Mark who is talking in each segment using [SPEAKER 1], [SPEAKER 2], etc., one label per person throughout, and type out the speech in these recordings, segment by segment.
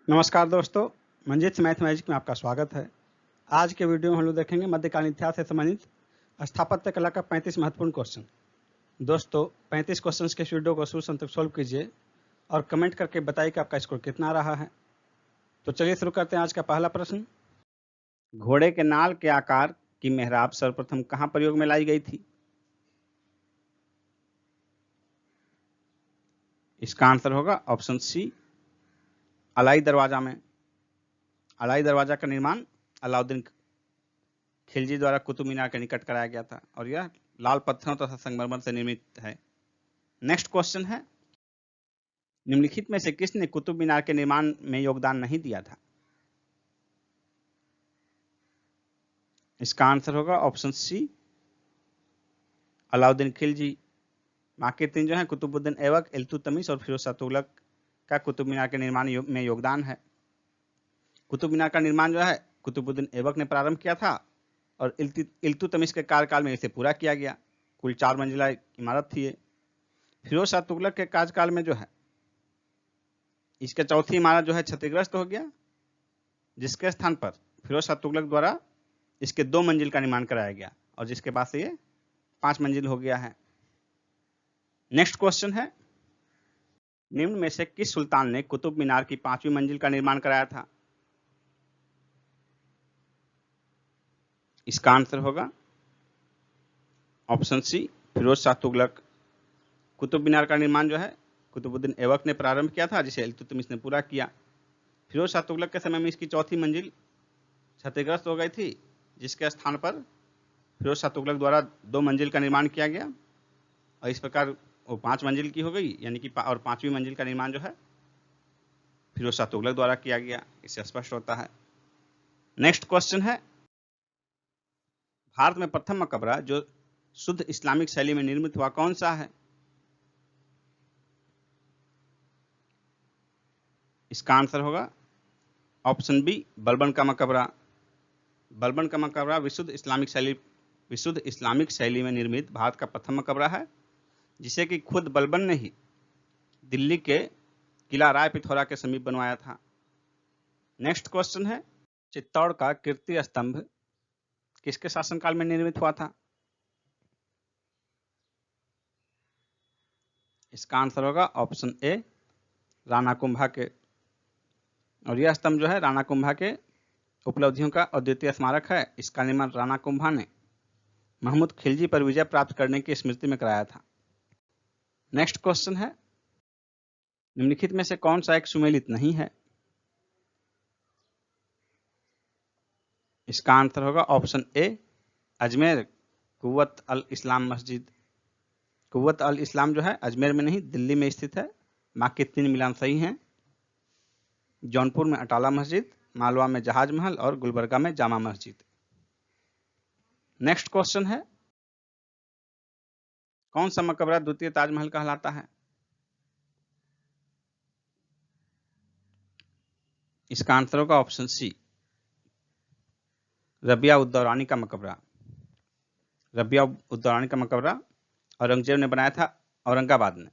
[SPEAKER 1] नमस्कार दोस्तों, Manjeet math magic में आपका स्वागत है। आज के वीडियो में हम लोग देखेंगे मध्यकालीन इतिहास से संबंधित स्थापत्य कला का 35 महत्वपूर्ण क्वेश्चन। दोस्तों, 35 क्वेश्चन के इस वीडियो को शुरू से अंत तक सॉल्व कीजिए और कमेंट करके बताइए कि आपका स्कोर कितना रहा है। तो चलिए शुरू करते हैं आज का पहला प्रश्न। घोड़े के नाल के आकार की मेहराब सर्वप्रथम कहाँ प्रयोग में लाई गई थी? इसका आंसर होगा ऑप्शन सी, अलाई दरवाजा में। अलाई दरवाजा का निर्माण अलाउद्दीन खिलजी द्वारा कुतुब मीनार के निकट कराया गया था और यह लाल पत्थरों तथा संगमरमर से निर्मित है। नेक्स्ट क्वेश्चन है, निम्नलिखित में से किसने कुतुब मीनार के निर्माण में योगदान नहीं दिया था? इसका आंसर होगा ऑप्शन सी, अलाउद्दीन खिलजी। बाकी तीन जो है कुतुबुद्दीन ऐबक, इल्तुतमिश और फिरोज शाह तुगलक का कुतुब मीनार के निर्माण में योगदान है। कुतुब मीनार का निर्माण जो है कुतुबुद्दीन ऐबक ने प्रारंभ किया था और इल्तुतमिश के कार्यकाल में इसे पूरा किया गया। कुल 4 मंजिला इमारत थी ये। फिरोज शाह तुगलक के कार्यकाल में जो है इसके चौथी इमारत जो है क्षतिग्रस्त हो गया, जिसके स्थान पर फिरोज शाह तुगलक द्वारा इसके 2 मंजिल का निर्माण कराया गया और जिसके बाद से ये 5 मंजिल हो गया है। नेक्स्ट क्वेश्चन है, निम्न में से किस सुल्तान ने कुतुब मीनार की 5वीं मंजिल का निर्माण कराया था? इसका आंसर होगा ऑप्शन सी, फिरोज शाह तुगलक। कुतुब मीनार का निर्माण जो है कुतुबुद्दीन ऐबक ने प्रारंभ किया था, जिसे इल्तुतमिश ने पूरा किया। फिरोज शाह तुगलक के समय में इसकी चौथी मंजिल क्षतिग्रस्त हो गई थी, जिसके स्थान पर फिरोज शाह तुगलक द्वारा 2 मंजिल का निर्माण किया गया और इस प्रकार वो 5 मंजिल की हो गई, यानी कि और 5वीं मंजिल का निर्माण जो है फिरोज शाह तुगलक द्वारा किया गया। इससे स्पष्ट होता है। नेक्स्ट क्वेश्चन है, भारत में प्रथम मकबरा जो शुद्ध इस्लामिक शैली में निर्मित हुआ कौन सा है? इसका आंसर होगा ऑप्शन बी, बलबन का मकबरा। बलबन का मकबरा विशुद्ध इस्लामिक शैली में निर्मित भारत का प्रथम मकबरा है, जिसे कि खुद बलबन ने ही दिल्ली के किला राय पिथौरा के समीप बनवाया था। नेक्स्ट क्वेश्चन है, चित्तौड़ का कीर्ति स्तंभ किसके शासनकाल में निर्मित हुआ था? इसका आंसर होगा ऑप्शन ए, राणा कुंभा के। और यह स्तंभ जो है राणा कुंभा के उपलब्धियों का अद्वितीय स्मारक है। इसका निर्माण राणा कुंभा ने महमूद खिलजी पर विजय प्राप्त करने की स्मृति में कराया था। नेक्स्ट क्वेश्चन है, निम्नलिखित में से कौन सा एक सुमेलित नहीं है? इसका आंसर होगा ऑप्शन ए, अजमेर कुव्वत अल इस्लाम मस्जिद। कुव्वत अल इस्लाम जो है अजमेर में नहीं दिल्ली में स्थित है। बाकी 3 मिलान सही हैं। जौनपुर में अटाला मस्जिद, मालवा में जहाज महल और गुलबर्गा में जामा मस्जिद। नेक्स्ट क्वेश्चन है, कौन सा मकबरा द्वितीय ताजमहल कहलाता है? इसका आंसर होगा ऑप्शन सी, रबिया उद्दौरानी का मकबरा। रबिया उद्दौरानी का मकबरा औरंगजेब ने बनाया था औरंगाबाद में।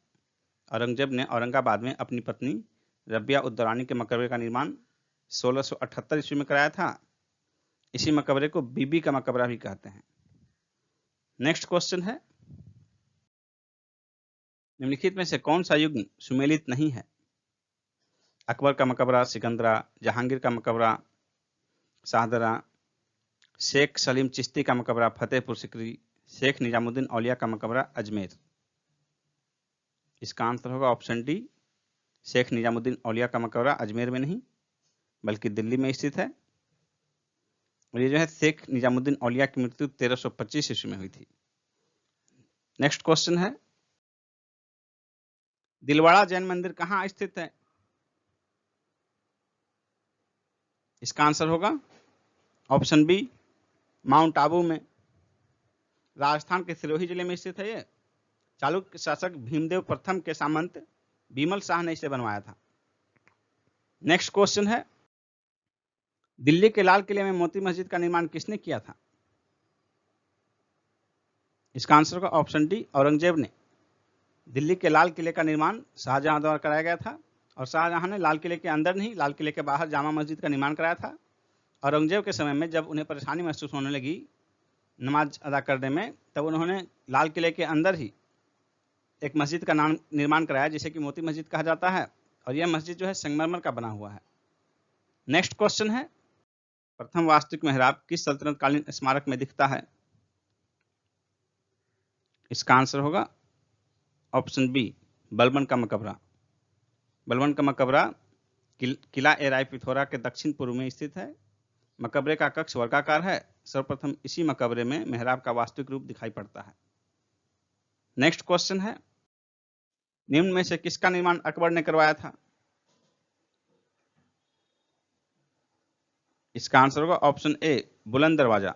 [SPEAKER 1] औरंगजेब ने औरंगाबाद में अपनी पत्नी रबिया उद्दौरानी के मकबरे का निर्माण 1678 ईस्वी में कराया था। इसी मकबरे को बीबी का मकबरा भी कहते हैं। नेक्स्ट क्वेश्चन है, निम्नलिखित में से कौन सा युग सुमेलित नहीं है? अकबर का मकबरा सिकंदरा, जहांगीर का मकबरा शाहदरा, शेख सलीम चिश्ती का मकबरा फतेहपुर सिकरी, शेख निजामुद्दीन औलिया का मकबरा अजमेर। इसका आंसर होगा ऑप्शन डी, शेख निजामुद्दीन औलिया का मकबरा अजमेर में नहीं बल्कि दिल्ली में स्थित है। और ये जो है शेख निजामुद्दीन औलिया की मृत्यु 1325 ईस्वी में हुई थी। नेक्स्ट क्वेश्चन है, दिलवाड़ा जैन मंदिर कहाँ स्थित है? इसका आंसर होगा ऑप्शन बी, माउंट आबू में। राजस्थान के सिरोही जिले में स्थित है ये। चालुक्य शासक भीमदेव प्रथम के सामंत बीमल शाह ने इसे बनवाया था। नेक्स्ट क्वेश्चन है, दिल्ली के लाल किले में मोती मस्जिद का निर्माण किसने किया था? इसका आंसर होगा ऑप्शन डी, औरंगजेब ने। दिल्ली के लाल किले का निर्माण शाहजहां द्वारा कराया गया था और शाहजहां ने लाल किले के अंदर नहीं, लाल किले के बाहर जामा मस्जिद का निर्माण कराया था। औरंगजेब के समय में जब उन्हें परेशानी महसूस होने लगी नमाज अदा करने में, तब उन्होंने लाल किले के अंदर ही एक मस्जिद का निर्माण कराया, जिसे कि मोती मस्जिद कहा जाता है। और यह मस्जिद जो है संगमरमर का बना हुआ है। नेक्स्ट क्वेश्चन है, प्रथम वास्तविक मेहराब किस सल्तनत कालीन स्मारक में दिखता है? इसका आंसर होगा ऑप्शन बी, बलबन का मकबरा। बलबन का मकबरा किला ए राय पिथौरा के दक्षिण पूर्व में स्थित है। मकबरे का कक्ष वर्गाकार है। सर्वप्रथम इसी मकबरे में मेहराब का वास्तविक रूप दिखाई पड़ता है। नेक्स्ट क्वेश्चन है, निम्न में से किसका निर्माण अकबर ने करवाया था? इसका आंसर होगा ऑप्शन ए, बुलंद दरवाजा।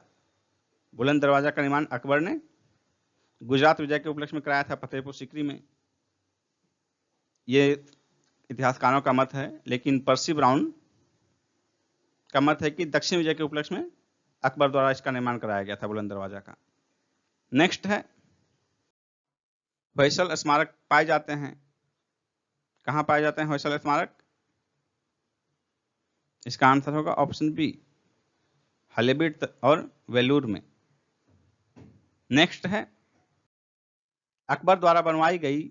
[SPEAKER 1] बुलंद दरवाजा का निर्माण अकबर ने गुजरात विजय के उपलक्ष्य में कराया था, फतेहपुर सीकरी में। ये इतिहासकारों का मत है, लेकिन पर्सी ब्राउन का मत है कि दक्षिण विजय के उपलक्ष्य में अकबर द्वारा इसका निर्माण कराया गया था, बुलंद दरवाजा का। नेक्स्ट है, होयसल स्मारक पाए जाते हैं, कहां पाए जाते हैं होयसल स्मारक? इसका आंसर होगा ऑप्शन बी, हलेबीड और वेलूर में। नेक्स्ट है, अकबर द्वारा बनवाई गई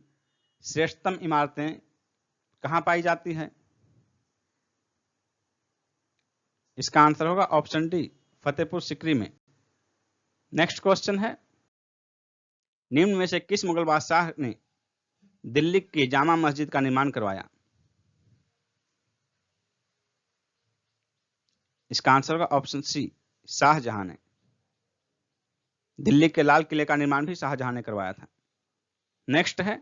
[SPEAKER 1] श्रेष्ठतम इमारतें कहां पाई जाती है? इसका आंसर होगा ऑप्शन डी, फतेहपुर सीकरी में। नेक्स्ट क्वेश्चन है, निम्न में से किस मुगल बादशाह ने दिल्ली की जामा मस्जिद का निर्माण करवाया? इसका आंसर होगा ऑप्शन सी, शाहजहां ने। दिल्ली के लाल किले का निर्माण भी शाहजहां ने करवाया था। नेक्स्ट है,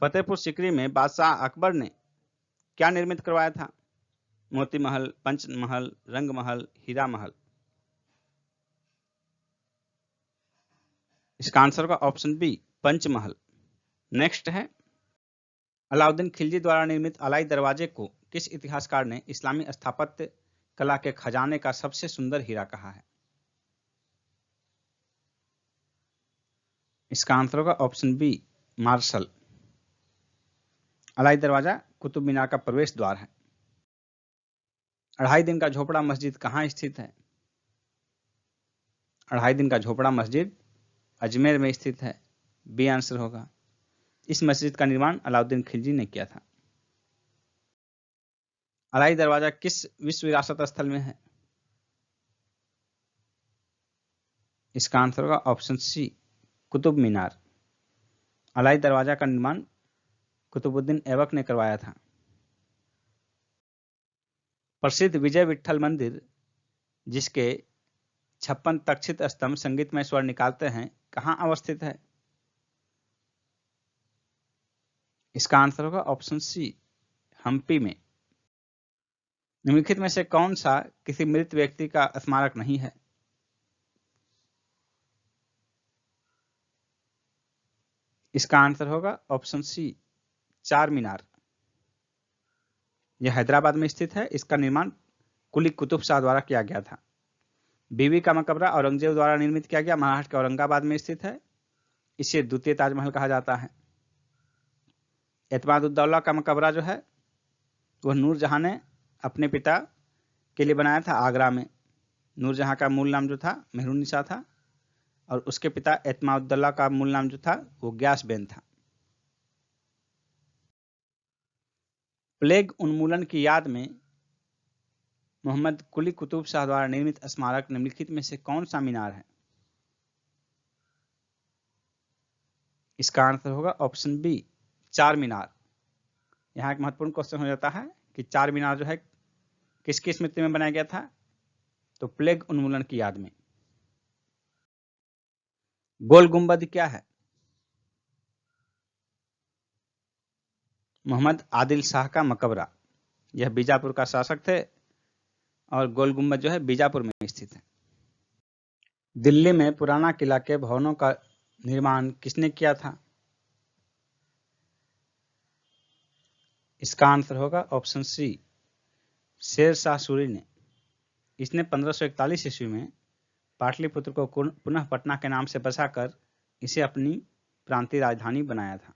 [SPEAKER 1] फतेहपुर सीकरी में बादशाह अकबर ने क्या निर्मित करवाया था? मोती महल, पंच महल, रंग महल, हीरा महल। इसका आंसर होगा ऑप्शन बी, पंचमहल। नेक्स्ट है, अलाउद्दीन खिलजी द्वारा निर्मित अलाई दरवाजे को किस इतिहासकार ने इस्लामी स्थापत्य कला के खजाने का सबसे सुंदर हीरा कहा है? इसका आंसर होगा ऑप्शन बी, मार्शल। अलाई दरवाजा कुतुब मीनार का प्रवेश द्वार है। 2.5 दिन का झोपड़ा मस्जिद कहाँ स्थित है? 2.5 दिन का झोपड़ा मस्जिद अजमेर में स्थित है। बी आंसर होगा। इस मस्जिद का निर्माण अलाउद्दीन खिलजी ने किया था। अलाई दरवाजा किस विश्व विरासत स्थल में है? इसका आंसर होगा ऑप्शन सी, कुतुब मीनार। अलाई दरवाजा का निर्माण कुतुबुद्दीन ऐबक ने करवाया था। प्रसिद्ध विजय विठ्ठल मंदिर, जिसके 56 तक्षित स्तंभ संगीतमय स्वर निकालते हैं, कहां अवस्थित है? इसका आंसर होगा ऑप्शन सी, हम्पी में। निम्नलिखित में से कौन सा किसी मृत व्यक्ति का स्मारक नहीं है? इसका आंसर होगा ऑप्शन सी, चार मीनार। यह हैदराबाद में स्थित है। इसका निर्माण कुली कुतुब शाह द्वारा किया गया था। बीबी का मकबरा औरंगजेब द्वारा निर्मित किया गया, महाराष्ट्र के औरंगाबाद में स्थित है। इसे द्वितीय ताजमहल कहा जाता है। एतमादुद्दौला का मकबरा जो है वह नूरजहां ने अपने पिता के लिए बनाया था, आगरा में। नूरजहां का मूल नाम जो था मेहरुन्निसा था, और उसके पिता एतमादुद्दौला का मूल नाम जो था वो ग्यासबेन था। प्लेग उन्मूलन की याद में मोहम्मद कुली कुतुब शाह द्वारा निर्मित स्मारक निम्नलिखित में से कौन सा मीनार है? इसका आंसर होगा ऑप्शन बी, चार मीनार। यहाँ एक महत्वपूर्ण क्वेश्चन हो जाता है कि चार मीनार जो है किसकी स्मृति में बनाया गया था? तो प्लेग उन्मूलन की याद में। गोल गुंबद क्या है? मोहम्मद आदिल शाह का मकबरा। यह बीजापुर का शासक थे, और गोल गुंबद जो है बीजापुर में स्थित है। दिल्ली में पुराना किला के भवनों का निर्माण किसने किया था? इसका आंसर होगा ऑप्शन सी, शेर शाह सूरी ने। इसने 1541 ईस्वी में पाटलिपुत्र को पुनः पटना के नाम से बसाकर इसे अपनी प्रांतीय राजधानी बनाया था।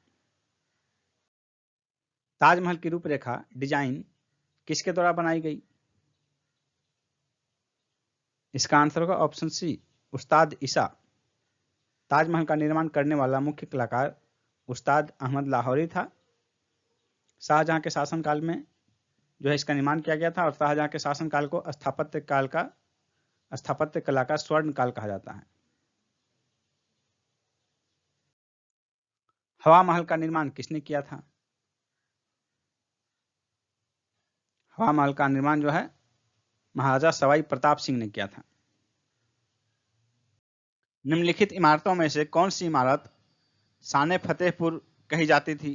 [SPEAKER 1] ताजमहल की रूपरेखा डिजाइन किसके द्वारा बनाई गई? इसका आंसर होगा ऑप्शन सी, उस्ताद ईसा। ताजमहल का निर्माण करने वाला मुख्य कलाकार उस्ताद अहमद लाहौरी था। शाहजहां के शासनकाल में जो है इसका निर्माण किया गया था, और शाहजहां के शासनकाल को स्थापत्य कला का स्वर्ण काल कहा जाता है। हवा महल का निर्माण किसने किया था? हवा महल का निर्माण जो है महाराजा सवाई प्रताप सिंह ने किया था। निम्नलिखित इमारतों में से कौन सी इमारत शान फतेहपुर कही जाती थी?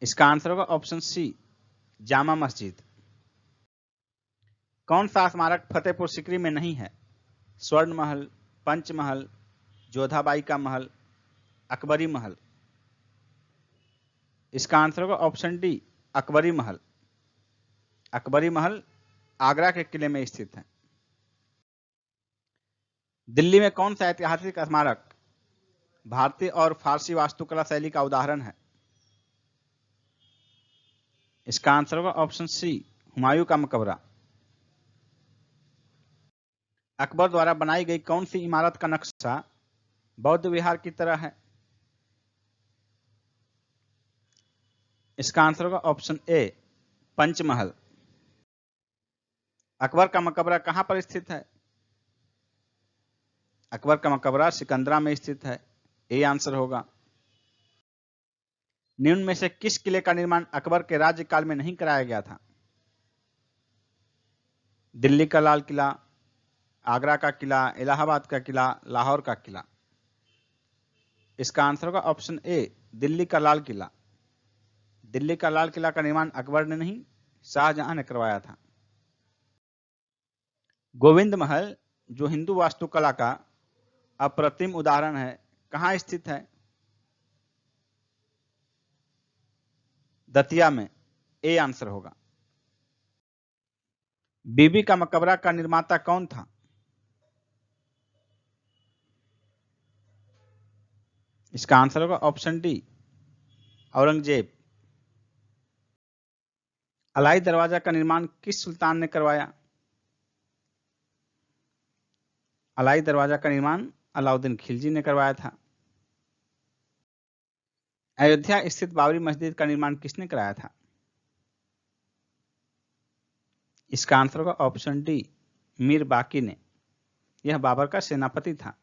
[SPEAKER 1] इसका आंसर होगा ऑप्शन सी, जामा मस्जिद। कौन सा स्मारक फतेहपुर सिकरी में नहीं है? स्वर्ण महल, पंचमहल, जोधाबाई का महल, अकबरी महल। इसका आंसर होगा ऑप्शन डी, अकबरी महल। अकबरी महल आगरा के किले में स्थित है। दिल्ली में कौन सा ऐतिहासिक स्मारक भारतीय और फारसी वास्तुकला शैली का उदाहरण है? इसका आंसर होगा ऑप्शन सी, हुमायूं का मकबरा। अकबर द्वारा बनाई गई कौन सी इमारत का नक्शा बौद्ध विहार की तरह है? इसका आंसर होगा ऑप्शन ए, पंचमहल। अकबर का मकबरा कहां पर स्थित है? अकबर का मकबरा सिकंदरा में स्थित है। ए आंसर होगा। निम्न में से किस किले का निर्माण अकबर के राज्यकाल में नहीं कराया गया था? दिल्ली का लाल किला, आगरा का किला, इलाहाबाद का किला, लाहौर का किला। इसका आंसर होगा ऑप्शन ए, दिल्ली का लाल किला। दिल्ली का लाल किला का निर्माण अकबर ने नहीं, शाहजहां ने करवाया था। गोविंद महल जो हिंदू वास्तुकला का अप्रतिम उदाहरण है, कहां स्थित है? दतिया में। ए आंसर होगा। बीबी का मकबरा का निर्माता कौन था? इसका आंसर होगा ऑप्शन डी, औरंगजेब। अलाई दरवाजा का निर्माण किस सुल्तान ने करवाया? अलाई दरवाजा का निर्माण अलाउद्दीन खिलजी ने करवाया था। अयोध्या स्थित बाबरी मस्जिद का निर्माण किसने कराया था? इसका आंसर होगा ऑप्शन डी, मीर बाकी ने। यह बाबर का सेनापति था।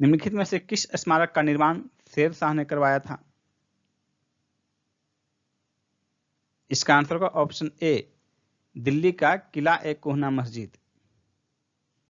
[SPEAKER 1] निम्नलिखित में से किस स्मारक का निर्माण शेर शाह ने करवाया था? इसका आंसर होगा ऑप्शन ए, दिल्ली का किला ए कोहना मस्जिद।